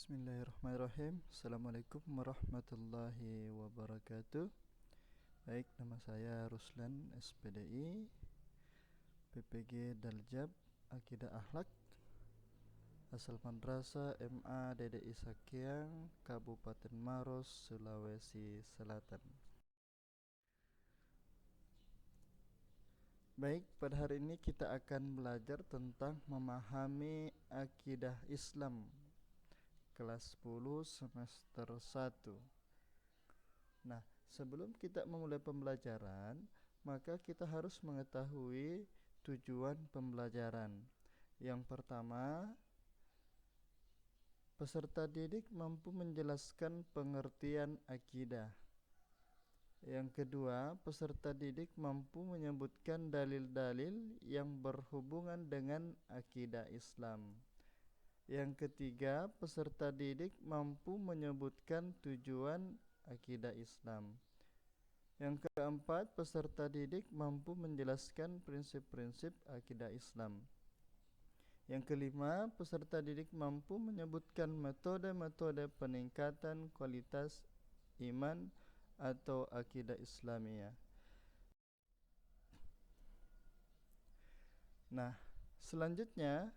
Bismillahirrahmanirrahim. Assalamualaikum warahmatullahi wabarakatuh. Baik, nama saya Ruslan SPDI, PPG Daljab Akidah Akhlak, asal Madrasah MA DDI Sakiang, Kabupaten Maros, Sulawesi Selatan. Baik, pada hari ini kita akan belajar tentang memahami akidah Islam, kelas 10 semester 1. Nah, sebelum kita memulai pembelajaran, maka kita harus mengetahui tujuan pembelajaran. Yang pertama, peserta didik mampu menjelaskan pengertian akidah. Yang kedua, peserta didik mampu menyebutkan dalil-dalil yang berhubungan dengan akidah Islam. Yang ketiga, peserta didik mampu menyebutkan tujuan akidah Islam. Yang keempat, peserta didik mampu menjelaskan prinsip-prinsip akidah Islam. Yang kelima, peserta didik mampu menyebutkan metode-metode peningkatan kualitas iman atau akidah Islamiyah. Nah, selanjutnya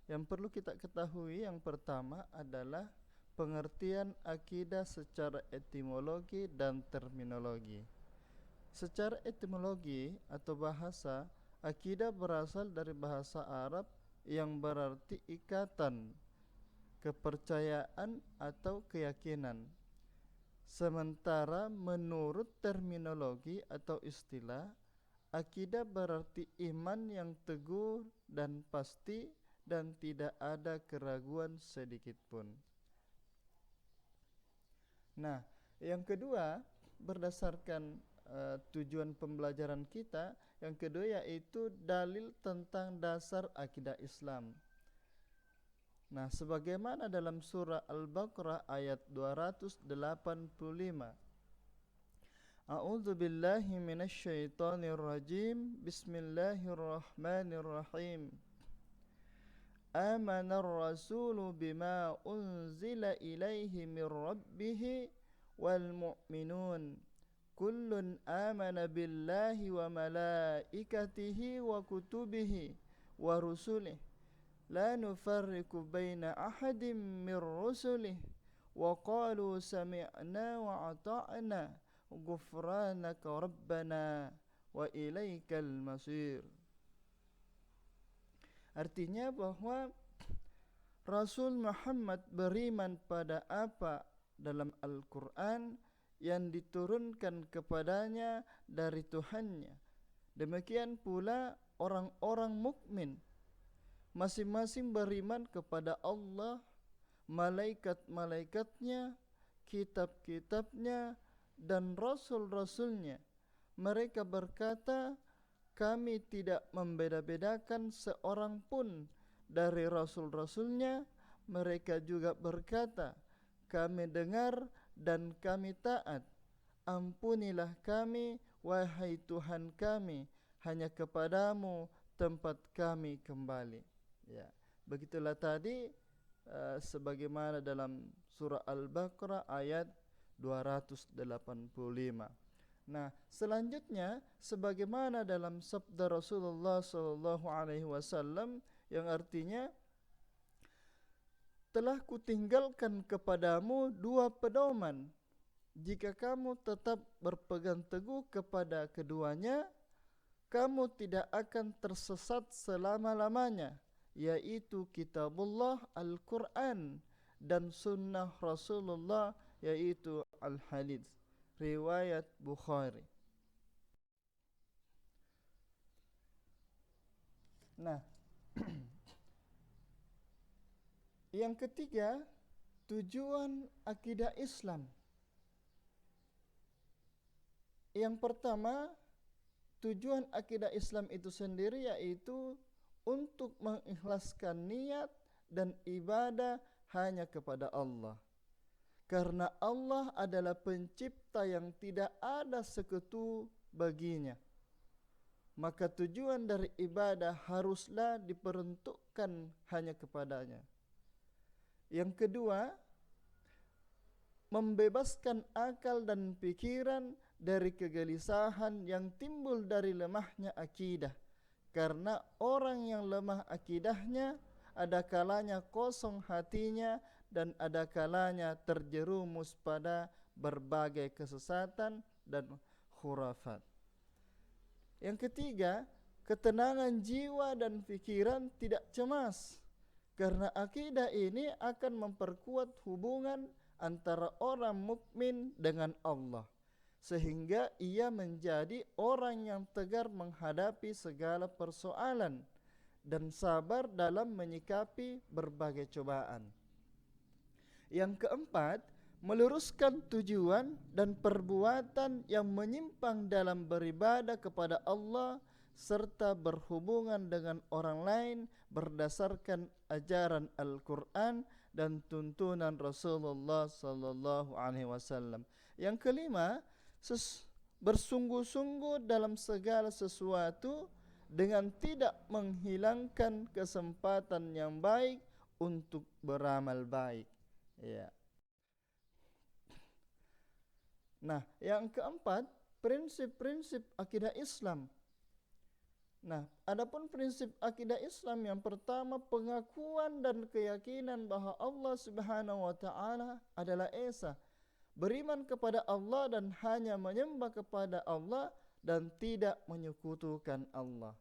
yang perlu kita ketahui yang pertama adalah pengertian akidah secara etimologi dan terminologi. Secara etimologi atau bahasa, akidah berasal dari bahasa Arab yang berarti ikatan, kepercayaan atau keyakinan. Sementara menurut terminologi atau istilah, akidah berarti iman yang teguh dan pasti dan tidak ada keraguan sedikit pun. Nah, yang kedua, berdasarkan tujuan pembelajaran kita, yang kedua yaitu dalil tentang dasar akidah Islam. Nah, sebagaimana dalam surah Al-Baqarah ayat 285. A'udzu billahi minasyaitonir rajim. Bismillahirrahmanirrahim. Amana ar-rasulu bima unzila ilaihi min rabbih wal mu'minun kullun amana billahi wa malaikatihi wa kutubihi wa rusulihi la nufarriqu baina ahadin min rusulihi wa qalu sami'na wa ata'na ghufranaka rabbana wa ilaikal masir. Artinya bahwa Rasul Muhammad beriman pada apa dalam Al-Quran yang diturunkan kepadanya dari Tuhannya. Demikian pula orang-orang mukmin masing-masing beriman kepada Allah, malaikat-malaikatnya, kitab-kitabnya, dan rasul-rasulnya. Mereka berkata, kami tidak membeda-bedakan seorang pun dari rasul-rasulnya. Mereka juga berkata, kami dengar dan kami taat. Ampunilah kami, wahai Tuhan kami, hanya kepadamu tempat kami kembali. Ya, begitulah tadi sebagaimana dalam surah Al-Baqarah ayat 285. Nah, selanjutnya sebagaimana dalam sabda Rasulullah SAW yang artinya, telah kutinggalkan kepadamu dua pedoman. Jika kamu tetap berpegang teguh kepada keduanya, kamu tidak akan tersesat selama-lamanya, yaitu kitabullah Al-Quran dan sunnah Rasulullah, yaitu Al-Hadits, riwayat Bukhari. Nah, yang ketiga, tujuan akidah Islam. Yang pertama, tujuan akidah Islam itu sendiri yaitu untuk mengikhlaskan niat dan ibadah hanya kepada Allah. Karena Allah adalah pencipta yang tidak ada sekutu baginya. Maka tujuan dari ibadah haruslah diperuntukkan hanya kepadanya. Yang kedua, membebaskan akal dan pikiran dari kegelisahan yang timbul dari lemahnya akidah. Karena orang yang lemah akidahnya, ada kalanya kosong hatinya dan ada kalanya terjerumus pada berbagai kesesatan dan khurafat. Yang ketiga, ketenangan jiwa dan pikiran tidak cemas. Karena akidah ini akan memperkuat hubungan antara orang mukmin dengan Allah, sehingga ia menjadi orang yang tegar menghadapi segala persoalan dan sabar dalam menyikapi berbagai cobaan. Yang keempat, meluruskan tujuan dan perbuatan yang menyimpang dalam beribadah kepada Allah serta berhubungan dengan orang lain berdasarkan ajaran Al-Quran dan tuntunan Rasulullah sallallahu alaihi wasallam. Yang kelima, bersungguh-sungguh dalam segala sesuatu dengan tidak menghilangkan kesempatan yang baik untuk beramal baik. Ya. Nah, yang keempat, prinsip-prinsip akidah Islam. Nah, adapun prinsip akidah Islam yang pertama, pengakuan dan keyakinan bahwa Allah Subhanahu wa taala adalah Esa. Beriman kepada Allah dan hanya menyembah kepada Allah dan tidak menyekutukan Allah.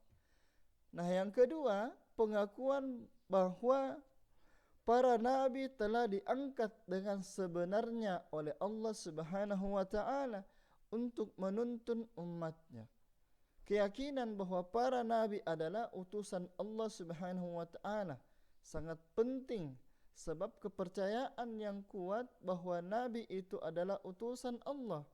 Nah, yang kedua, pengakuan bahwa para nabi telah diangkat dengan sebenarnya oleh Allah Subhanahu wa taala untuk menuntun umatnya. Keyakinan bahwa para nabi adalah utusan Allah Subhanahu wa taala sangat penting, sebab kepercayaan yang kuat bahwa nabi itu adalah utusan Allah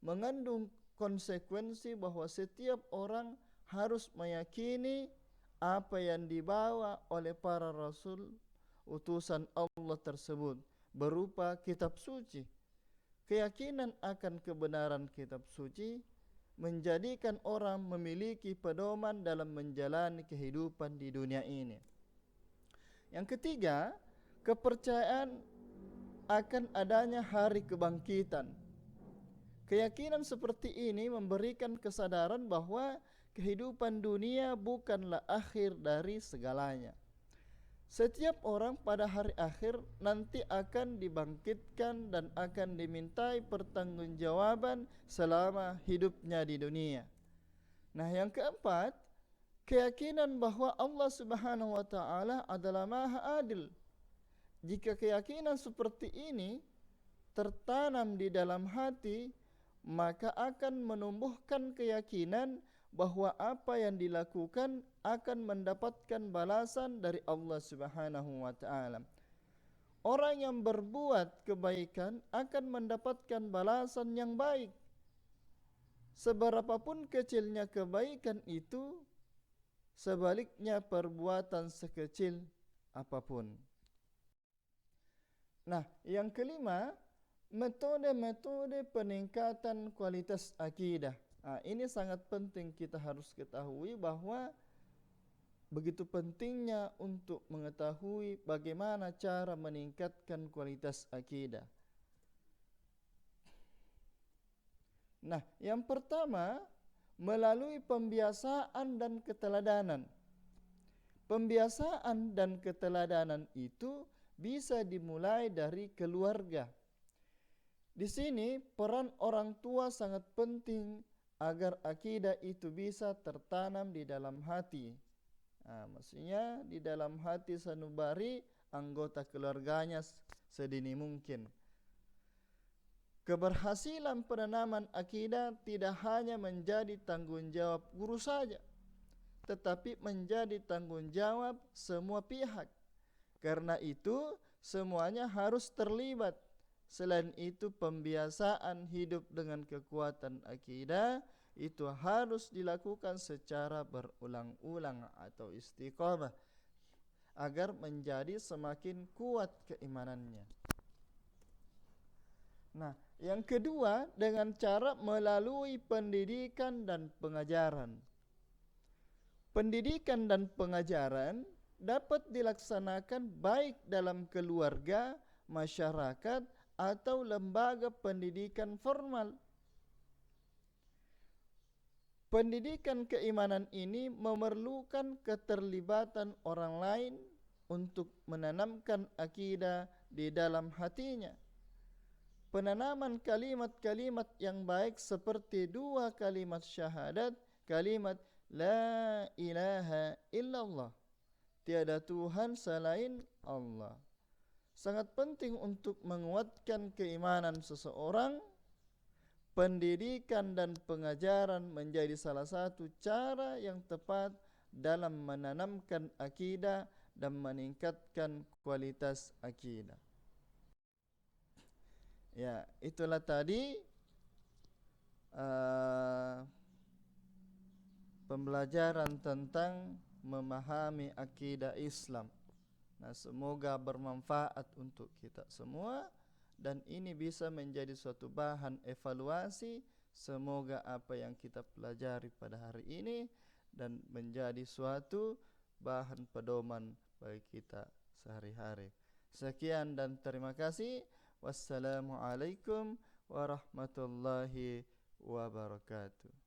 mengandung konsekuensi bahwa setiap orang harus meyakini apa yang dibawa oleh para rasul utusan Allah tersebut berupa kitab suci. Keyakinan akan kebenaran kitab suci menjadikan orang memiliki pedoman dalam menjalani kehidupan di dunia ini. Yang ketiga, kepercayaan akan adanya hari kebangkitan. Keyakinan seperti ini memberikan kesadaran bahwa kehidupan dunia bukanlah akhir dari segalanya. Setiap orang pada hari akhir nanti akan dibangkitkan dan akan dimintai pertanggungjawaban selama hidupnya di dunia. Nah, yang keempat, keyakinan bahwa Allah Subhanahu wa taala adalah Maha Adil. Jika keyakinan seperti ini tertanam di dalam hati, maka akan menumbuhkan keyakinan bahwa apa yang dilakukan akan mendapatkan balasan dari Allah Subhanahu wa taala. Orang yang berbuat kebaikan akan mendapatkan balasan yang baik. Seberapapun kecilnya kebaikan itu, sebaliknya perbuatan sekecil apapun. Nah, yang kelima, metode-metode peningkatan kualitas akidah. Ini sangat penting, kita harus ketahui bahwa begitu pentingnya untuk mengetahui bagaimana cara meningkatkan kualitas akidah. Nah, yang pertama, melalui pembiasaan dan keteladanan. Pembiasaan dan keteladanan itu bisa dimulai dari keluarga. Di sini peran orang tua sangat penting agar akidah itu bisa tertanam di dalam hati. Maksudnya di dalam hati sanubari anggota keluarganya sedini mungkin. Keberhasilan penanaman akidah tidak hanya menjadi tanggung jawab guru saja, tetapi menjadi tanggung jawab semua pihak. Karena itu semuanya harus terlibat. Selain itu, pembiasaan hidup dengan kekuatan akidah itu harus dilakukan secara berulang-ulang atau istiqamah agar menjadi semakin kuat keimanannya. Nah, yang kedua, dengan cara melalui pendidikan dan pengajaran. Pendidikan dan pengajaran dapat dilaksanakan baik dalam keluarga, masyarakat, atau lembaga pendidikan formal. Pendidikan keimanan ini memerlukan keterlibatan orang lain untuk menanamkan akidah di dalam hatinya. Penanaman kalimat-kalimat yang baik seperti 2 kalimat syahadat, kalimat la ilaha illallah, tiada Tuhan selain Allah. Sangat penting untuk menguatkan keimanan seseorang. Pendidikan dan pengajaran menjadi salah satu cara yang tepat dalam menanamkan akidah dan meningkatkan kualitas akidah. Ya, itulah tadi pembelajaran tentang memahami akidah Islam. Nah, semoga bermanfaat untuk kita semua. Dan ini bisa menjadi suatu bahan evaluasi. Semoga apa yang kita pelajari pada hari ini dan menjadi suatu bahan pedoman bagi kita sehari-hari. Sekian dan terima kasih. Wassalamualaikum warahmatullahi wabarakatuh.